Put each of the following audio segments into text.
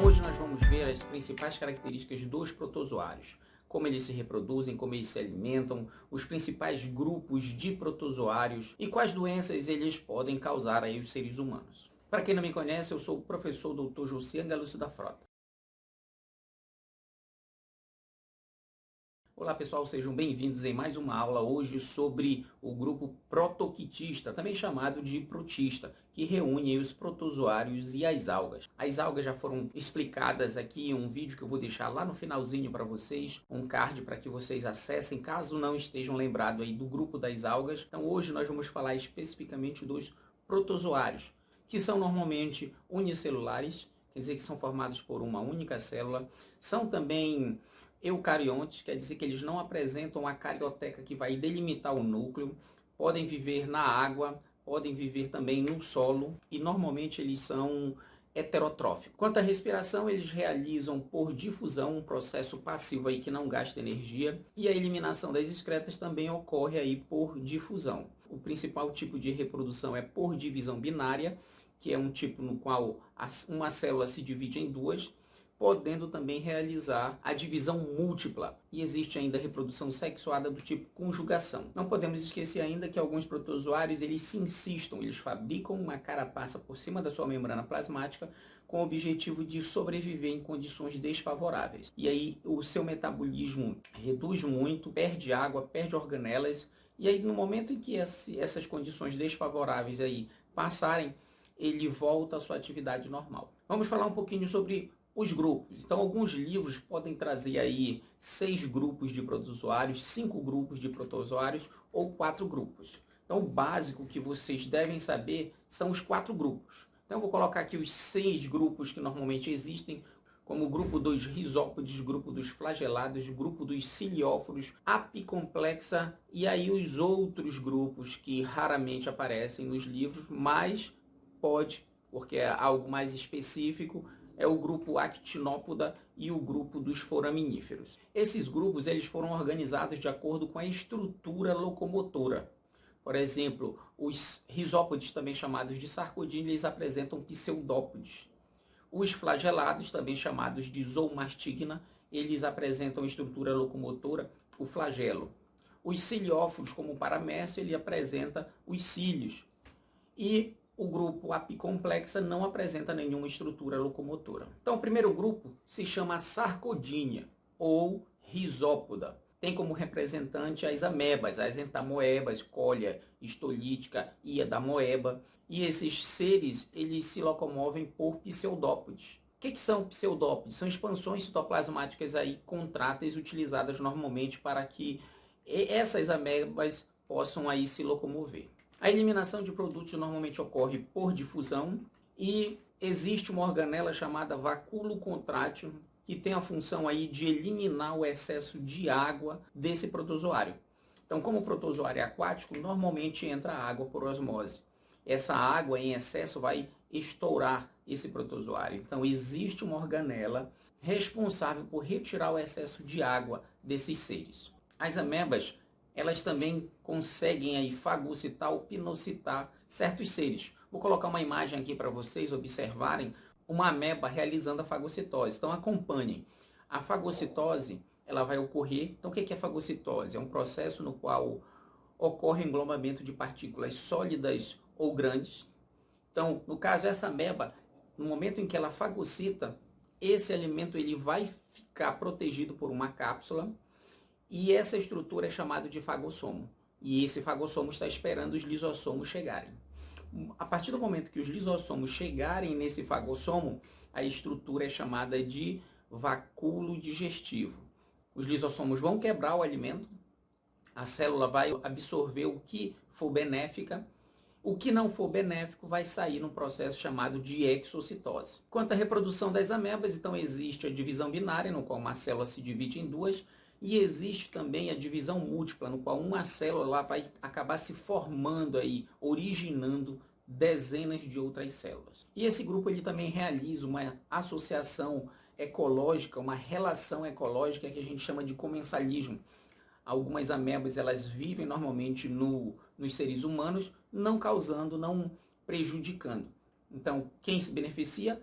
Então hoje nós vamos ver as principais características dos protozoários, como eles se reproduzem, como eles se alimentam, os principais grupos de protozoários e quais doenças eles podem causar aí aos seres humanos. Para quem não me conhece, eu sou o professor Dr. Josian Galucci da Frota. Olá pessoal, sejam bem-vindos em mais uma aula hoje sobre o grupo protoquitista, também chamado de protista, que reúne os protozoários e as algas. As algas já foram explicadas aqui em um vídeo que eu vou deixar lá no finalzinho para vocês, um card para que vocês acessem, caso não estejam lembrados aí do grupo das algas. Então hoje nós vamos falar especificamente dos protozoários, que são normalmente unicelulares, quer dizer que são formados por uma única célula, são também eucariontes, quer dizer que eles não apresentam a carioteca que vai delimitar o núcleo, podem viver na água, podem viver também no solo e normalmente eles são heterotróficos. Quanto à respiração, eles realizam por difusão um processo passivo aí que não gasta energia e a eliminação das excretas também ocorre aí por difusão. O principal tipo de reprodução é por divisão binária, que é um tipo no qual uma célula se divide em duas, podendo também realizar a divisão múltipla. E existe ainda a reprodução sexuada do tipo conjugação. Não podemos esquecer ainda que alguns protozoários, eles se insistam, eles fabricam uma carapaça por cima da sua membrana plasmática com o objetivo de sobreviver em condições desfavoráveis. E aí o seu metabolismo reduz muito, perde água, perde organelas, e aí no momento em que essas condições desfavoráveis aí passarem, ele volta à sua atividade normal. Vamos falar um pouquinho sobre os grupos. Então, alguns livros podem trazer aí 6 grupos de protozoários, 5 grupos de protozoários ou 4 grupos. Então, o básico que vocês devem saber são os 4 grupos. Então, eu vou colocar aqui os 6 grupos que normalmente existem, como o grupo dos risópodes, grupo dos flagelados, grupo dos cilióforos, apicomplexa e aí os outros grupos que raramente aparecem nos livros, mas pode, porque é algo mais específico, é o grupo Actinópoda e o grupo dos foraminíferos. Esses grupos eles foram organizados de acordo com a estrutura locomotora. Por exemplo, os risópodes, também chamados de sarcodina, eles apresentam pseudópodes. Os flagelados, também chamados de zoomastigna, eles apresentam estrutura locomotora, o flagelo. Os cilióforos, como o paramércio, ele apresenta os cílios. E o grupo apicomplexa não apresenta nenhuma estrutura locomotora. Então, o primeiro grupo se chama Sarcodínia, ou risópoda. Tem como representante as amebas, as entamoebas, Collia, Histolítica e Adamoeba. E esses seres, eles se locomovem por pseudópodes. O que são pseudópodes? São expansões citoplasmáticas aí contráteis utilizadas normalmente para que essas amebas possam aí se locomover. A eliminação de produtos normalmente ocorre por difusão e existe uma organela chamada vacúolo contrátil que tem a função aí de eliminar o excesso de água desse protozoário. Então, como o protozoário é aquático, normalmente entra água por osmose. Essa água em excesso vai estourar esse protozoário. Então, existe uma organela responsável por retirar o excesso de água desses seres. As amebas, elas também conseguem aí fagocitar ou pinocitar certos seres. Vou colocar uma imagem aqui para vocês observarem uma ameba realizando a fagocitose. Então acompanhem. A fagocitose, ela vai ocorrer. Então o que é fagocitose? É um processo no qual ocorre englobamento de partículas sólidas ou grandes. Então, no caso, essa ameba, no momento em que ela fagocita, esse alimento ele vai ficar protegido por uma cápsula. E essa estrutura é chamada de fagossomo. E esse fagossomo está esperando os lisossomos chegarem. A partir do momento que os lisossomos chegarem nesse fagossomo, a estrutura é chamada de vacúolo digestivo. Os lisossomos vão quebrar o alimento, a célula vai absorver o que for benéfica, o que não for benéfico vai sair num processo chamado de exocitose. Quanto à reprodução das amebas, então existe a divisão binária, no qual uma célula se divide em duas, e existe também a divisão múltipla, no qual uma célula vai acabar se formando aí, originando dezenas de outras células. E esse grupo ele também realiza uma associação ecológica, uma relação ecológica que a gente chama de comensalismo. Algumas amebas elas vivem normalmente nos seres humanos, não causando, não prejudicando. Então, quem se beneficia?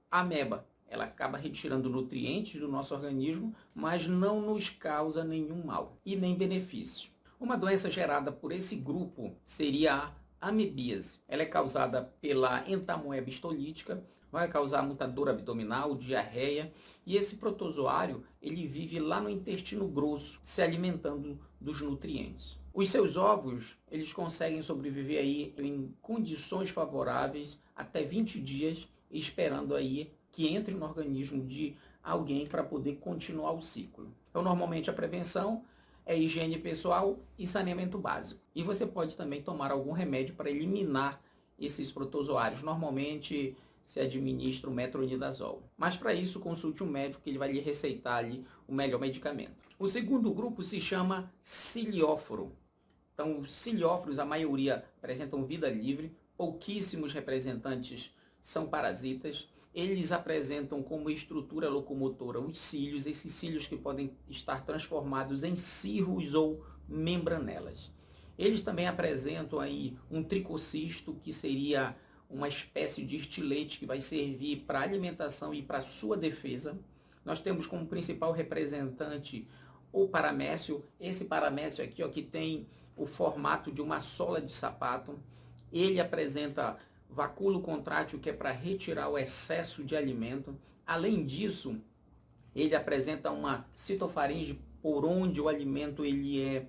A ameba. ela acaba retirando nutrientes do nosso organismo, mas não nos causa nenhum mal e nem benefício. Uma doença gerada por esse grupo seria a amebíase. Ela é causada pela entamoeba histolítica, vai causar muita dor abdominal, diarreia, e esse protozoário ele vive lá no intestino grosso, se alimentando dos nutrientes. Os seus ovos, eles conseguem sobreviver aí em condições favoráveis até 20 dias, esperando aí que entre no organismo de alguém para poder continuar o ciclo. Então, normalmente a prevenção é higiene pessoal e saneamento básico. E você pode também tomar algum remédio para eliminar esses protozoários. Normalmente se administra o metronidazol. Mas para isso, consulte um médico que ele vai lhe receitar ali o melhor medicamento. O segundo grupo se chama cilióforo. Então, os cilióforos, a maioria apresentam vida livre, pouquíssimos representantes são parasitas. Eles apresentam como estrutura locomotora os cílios, esses cílios que podem estar transformados em cirros ou membranelas. Eles também apresentam aí um tricocisto, que seria uma espécie de estilete que vai servir para alimentação e para sua defesa. Nós temos como principal representante o paramécio. Esse paramécio aqui, ó, que tem o formato de uma sola de sapato. Ele apresenta vacúolo contrátil, que é para retirar o excesso de alimento. Além disso, ele apresenta uma citofaringe por onde o alimento ele é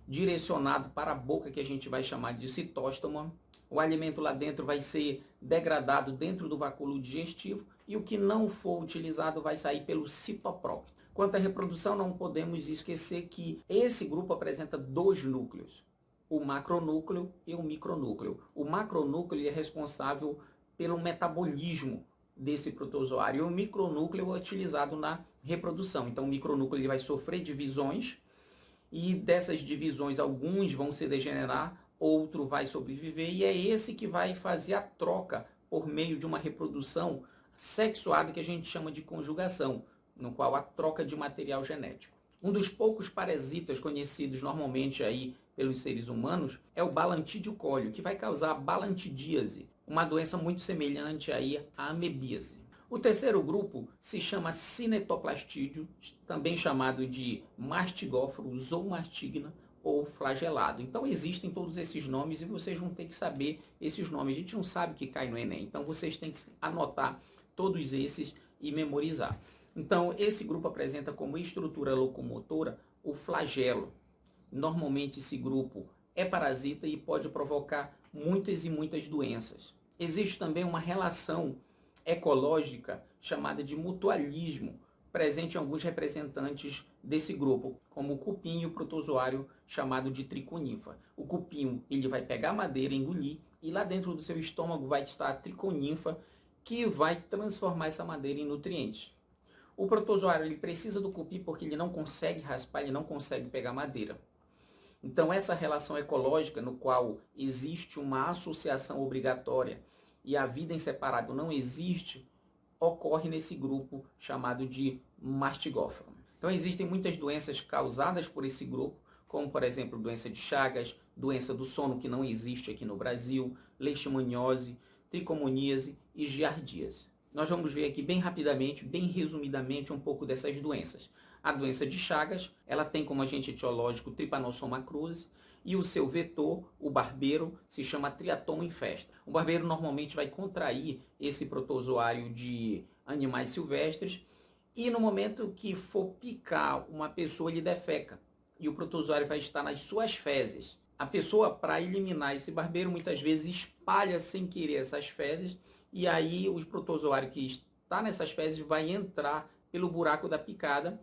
direcionado para a boca, que a gente vai chamar de citóstomo. O alimento lá dentro vai ser degradado dentro do vacúolo digestivo e o que não for utilizado vai sair pelo citoprócto. Quanto à reprodução, não podemos esquecer que esse grupo apresenta dois núcleos, o macronúcleo e o micronúcleo. O macronúcleo é responsável pelo metabolismo desse protozoário e o micronúcleo é utilizado na reprodução. Então o micronúcleo ele vai sofrer divisões e dessas divisões alguns vão se degenerar, outro vai sobreviver e é esse que vai fazer a troca por meio de uma reprodução sexuada que a gente chama de conjugação, no qual a troca de material genético. Um dos poucos parasitas conhecidos normalmente aí pelos seres humanos é o balantídeo cóleo, que vai causar balantidíase, uma doença muito semelhante aí à amebíase. O terceiro grupo se chama cinetoplastídeo, também chamado de mastigóforo, zoomastigna ou flagelado. Então existem todos esses nomes e vocês vão ter que saber esses nomes. A gente não sabe o que cai no Enem, então vocês têm que anotar todos esses e memorizar. Então esse grupo apresenta como estrutura locomotora o flagelo. Normalmente esse grupo é parasita e pode provocar muitas e muitas doenças. Existe também uma relação ecológica chamada de mutualismo, presente em alguns representantes desse grupo, como o cupim e o protozoário chamado de triconinfa. O cupim ele vai pegar madeira, engolir, e lá dentro do seu estômago vai estar a triconinfa, que vai transformar essa madeira em nutrientes. O protozoário ele precisa do cupim porque ele não consegue raspar, ele não consegue pegar madeira. Então essa relação ecológica no qual existe uma associação obrigatória e a vida em separado não existe, ocorre nesse grupo chamado de mastigóforo. Então existem muitas doenças causadas por esse grupo, como por exemplo doença de Chagas, doença do sono que não existe aqui no Brasil, leishmaniose, tricomoníase e giardíase. Nós vamos ver aqui bem rapidamente, bem resumidamente um pouco dessas doenças. A doença de Chagas, ela tem como agente etiológico Trypanosoma cruzi e o seu vetor, o barbeiro, se chama Triatom infesta. O barbeiro normalmente vai contrair esse protozoário de animais silvestres e no momento que for picar uma pessoa, ele defeca e o protozoário vai estar nas suas fezes. A pessoa, para eliminar esse barbeiro, muitas vezes espalha sem querer essas fezes e aí o protozoário que está nessas fezes vai entrar pelo buraco da picada,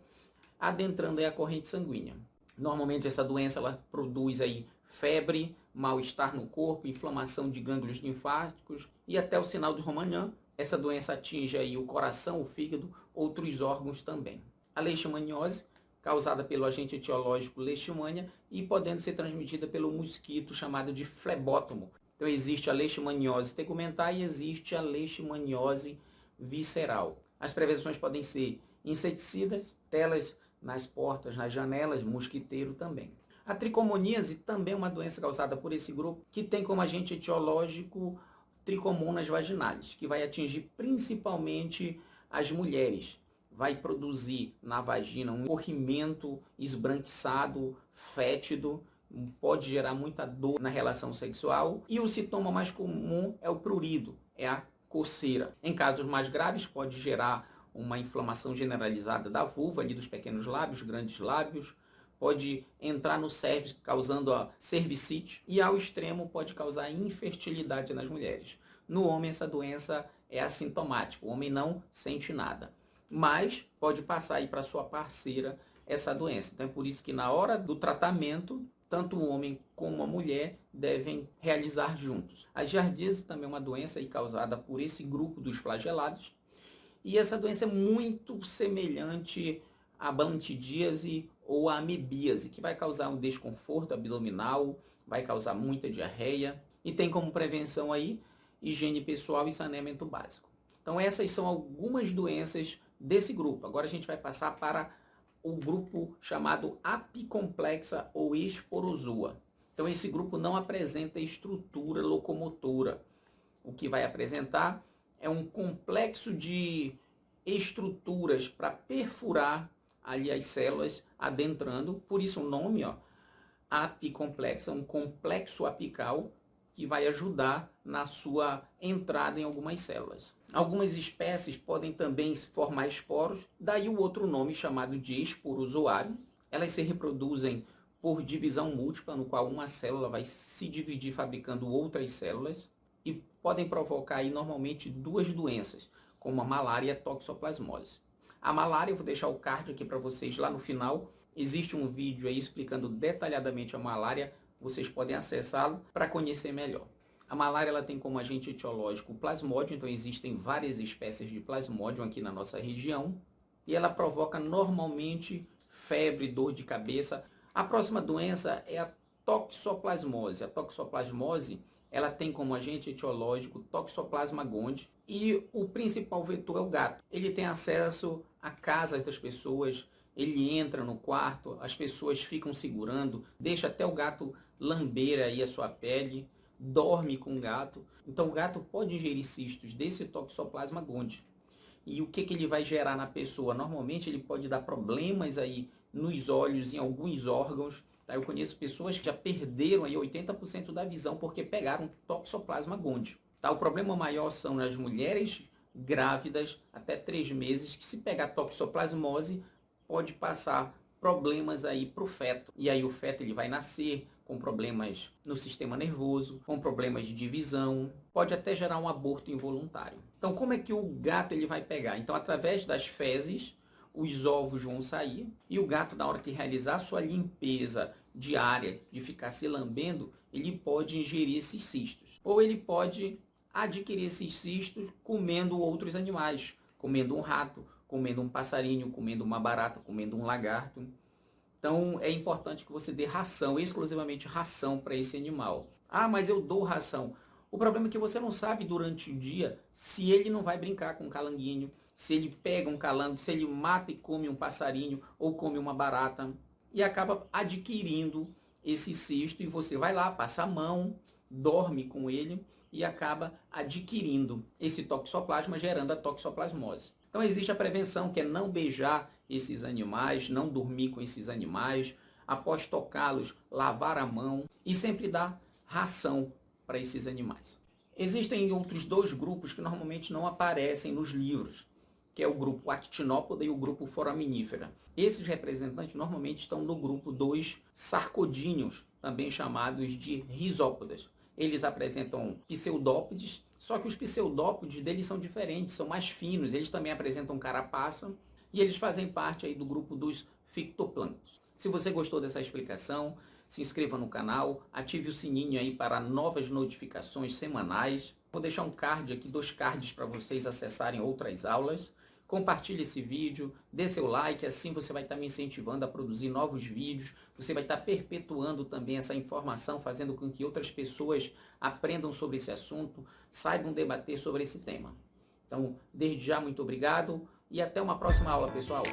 adentrando aí a corrente sanguínea. Normalmente essa doença ela produz aí febre, mal-estar no corpo, inflamação de gânglios linfáticos e até o sinal de Romagnol. Essa doença atinge aí o coração, o fígado, outros órgãos também. A leishmaniose, causada pelo agente etiológico Leishmania e podendo ser transmitida pelo mosquito chamado de flebótomo. Então existe a leishmaniose tegumentar e existe a leishmaniose visceral. As prevenções podem ser inseticidas, telas nas portas, nas janelas, mosquiteiro também. A tricomoníase também é uma doença causada por esse grupo, que tem como agente etiológico Trichomonas vaginalis, que vai atingir principalmente as mulheres. Vai produzir na vagina um corrimento esbranquiçado, fétido, pode gerar muita dor na relação sexual. E o sintoma mais comum é o prurido, é a coceira. Em casos mais graves, pode gerar uma inflamação generalizada da vulva, ali dos pequenos lábios, grandes lábios, pode entrar no cérvix, causando a cervicite, e ao extremo pode causar infertilidade nas mulheres. No homem, essa doença é assintomática, o homem não sente nada, mas pode passar aí para sua parceira essa doença. Então é por isso que na hora do tratamento, tanto o homem como a mulher devem realizar juntos. A giardíase também é uma doença aí causada por esse grupo dos flagelados, e essa doença é muito semelhante à bronquidíase ou à amebíase, que vai causar um desconforto abdominal, vai causar muita diarreia, e tem como prevenção aí higiene pessoal e saneamento básico. Então essas são algumas doenças desse grupo. Agora a gente vai passar para o grupo chamado apicomplexa ou esporozoa. Então esse grupo não apresenta estrutura locomotora. O que vai apresentar é um complexo de estruturas para perfurar ali as células adentrando, por isso o nome, apicomplexa, um complexo apical que vai ajudar na sua entrada em algumas células. Algumas espécies podem também formar esporos, daí o outro nome chamado de esporozoário. Elas se reproduzem por divisão múltipla, no qual uma célula vai se dividir fabricando outras células, e podem provocar aí normalmente duas doenças, como a malária e a toxoplasmose. A malária, eu vou deixar o card aqui para vocês lá no final. Existe um vídeo aí explicando detalhadamente a malária, vocês podem acessá-lo para conhecer melhor. A malária ela tem como agente etiológico o plasmódio, então existem várias espécies de plasmódio aqui na nossa região, e ela provoca normalmente febre, dor de cabeça. A próxima doença é a toxoplasmose. A toxoplasmose ela tem como agente etiológico Toxoplasma gondii, e o principal vetor é o gato. Ele tem acesso à casa das pessoas, ele entra no quarto, as pessoas ficam segurando, deixa até o gato lamber aí a sua pele, dorme com o gato. Então o gato pode ingerir cistos desse Toxoplasma gondii. E o que ele vai gerar na pessoa? Normalmente ele pode dar problemas aí nos olhos, em alguns órgãos. Tá? Eu conheço pessoas que já perderam aí 80% da visão porque pegaram Toxoplasma gondii. Tá? O problema maior são nas mulheres grávidas até 3 meses, que se pegar toxoplasmose, pode passar problemas aí para o feto. E aí o feto ele vai nascer com problemas no sistema nervoso, com problemas de divisão, pode até gerar um aborto involuntário. Então como é que o gato ele vai pegar? Então através das fezes, os ovos vão sair, e o gato, na hora que realizar a sua limpeza diária, de ficar se lambendo, ele pode ingerir esses cistos. Ou ele pode adquirir esses cistos comendo outros animais, comendo um rato, comendo um passarinho, comendo uma barata, comendo um lagarto. Então é importante que você dê ração, exclusivamente ração para esse animal. Ah, mas eu dou ração. O problema é que você não sabe durante o dia se ele não vai brincar com um calanguinho, se ele pega um calango, se ele mata e come um passarinho ou come uma barata, e acaba adquirindo esse cisto, e você vai lá, passa a mão, dorme com ele e acaba adquirindo esse toxoplasma, gerando a toxoplasmose. Então existe a prevenção, que é não beijar esses animais, não dormir com esses animais, após tocá-los, lavar a mão e sempre dar ração para esses animais. Existem outros 2 grupos que normalmente não aparecem nos livros, que é o grupo Actinópoda e o grupo Foraminífera. Esses representantes normalmente estão no grupo dos sarcodíneos, também chamados de risópodas. Eles apresentam pseudópodes, só que os pseudópodes deles são diferentes, são mais finos, eles também apresentam carapaça, e eles fazem parte aí do grupo dos fictoplânctons. Se você gostou dessa explicação, se inscreva no canal, ative o sininho aí para novas notificações semanais. Vou deixar um card aqui, 2 cards para vocês acessarem outras aulas. Compartilhe esse vídeo, dê seu like, assim você vai estar me incentivando a produzir novos vídeos, você vai estar perpetuando também essa informação, fazendo com que outras pessoas aprendam sobre esse assunto, saibam debater sobre esse tema. Então, desde já, muito obrigado e até uma próxima aula, pessoal.